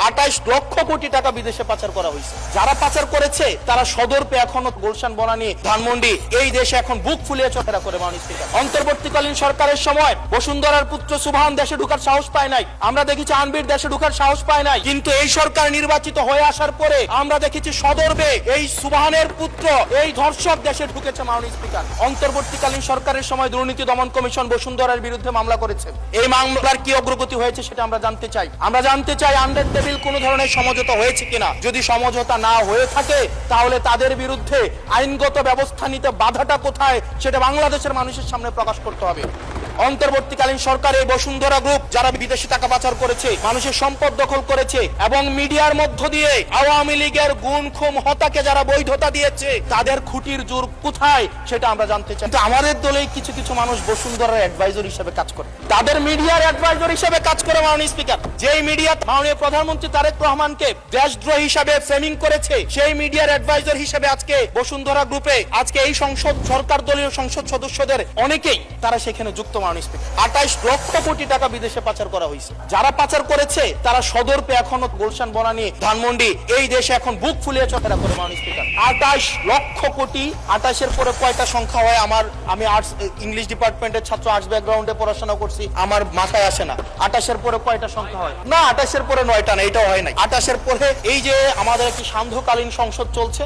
28 লক্ষ কোটি টাকা বিদেশে পাচার করা হয়েছে। যারা পাচার করেছে তারা সদর্পে এখনো গুলশান বনানী ধানমন্ডি এই দেশে এখন বুক ফুলিয়ে চলাফেরা করে। মাননীয় স্পিকার, অন্তর্বর্তীকালীন সরকারের সময় বসুন্ধরার পুত্র সুবহান দেশে ঢোকার সাহস পায় নাই, আমরা দেখেছি আনবির দেশে ঢোকার সাহস পায় নাই, কিন্তু এই সরকার নির্বাচিত হয়ে আসার পরে আমরা দেখেছি সদর্পে এই সুবহানের পুত্র এই ধর্ষক দেশে ঢুকেছে। মাননীয় স্পিকার, অন্তর্বর্তীকালীন সরকারের সময় দুর্নীতি দমন কমিশন বসুন্ধরার বিরুদ্ধে মামলা করেছে। এই মামলার কি অগ্রগতি হয়েছে সেটা আমরা জানতে চাই। আমরা জানতে চাই আন্ডার টেবিল কোন ধরনের সমঝোতা হয়েছে কিনা। যদি সমঝোতা না হয়ে থাকে তাহলে তাদের বিরুদ্ধে আইনগত ব্যবস্থা নিতে বাধাটা কোথায় সেটা বাংলাদেশের মানুষের সামনে প্রকাশ করতে হবে। অন্তর্বর্তীকালীন সরকার এই বসুন্ধরা গ্রুপ যারা বিদেশি টাকা পাচার করেছে, মানুষের সম্পদ দখল করেছে এবং মিডিয়ার মধ্য দিয়ে আওয়ামী লীগের গুণ খুম হতাকে যারা বৈধতা দিয়েছে তাদের খুঁটির জোর কোথায় সেটা আমরা জানতে চাই। কিন্তু আমাদের দলেই কিছু কিছু মানুষ বসুন্ধরার অ্যাডভাইজর হিসেবে কাজ করে, তাদের মিডিয়ার অ্যাডভাইজর হিসেবে কাজ করে। মাননীয় স্পিকার, যেই মিডিয়া মাননীয় প্রধানমন্ত্রী তারেক রহমানকে দেশদ্রোহী হিসেবে ফ্রেমিং করেছে, সেই মিডিয়ার অ্যাডভাইজর হিসেবে আজকে বসুন্ধরা গ্রুপে আজকে এই সংসদ সরকার দলীয় সংসদ সদস্যদের অনেকেই তারা সেখানে যুক্ত। 28 লক্ষ কোটি টাকা বিদেশে পাচার করা হয়েছে। যারা পাচার করেছে তারা সদর্পে এখনো গুলশান বনানী ধানমন্ডি এই দেশে এখন বুক ফুলিয়ে চলাফেরা করে। মাননীয় স্পিকার, 28 লক্ষ কোটি, 28 এর পরে কয়টা সংখ্যা হয় আমি আর্টস ইংলিশ ডিপার্টমেন্টের ছাত্র, আর্টস ব্যাকগ্রাউন্ডে পড়াশোনা করছি, আমার মাথায় আসে না 28 এর পরে কয়টা সংখ্যা হয়। না, 28 এর পরে 9টা না, এটাও হয় নাই। 28 এর পরে এই যে আমাদের একটি সান্ধ্যকালীন সংসদ চলছে,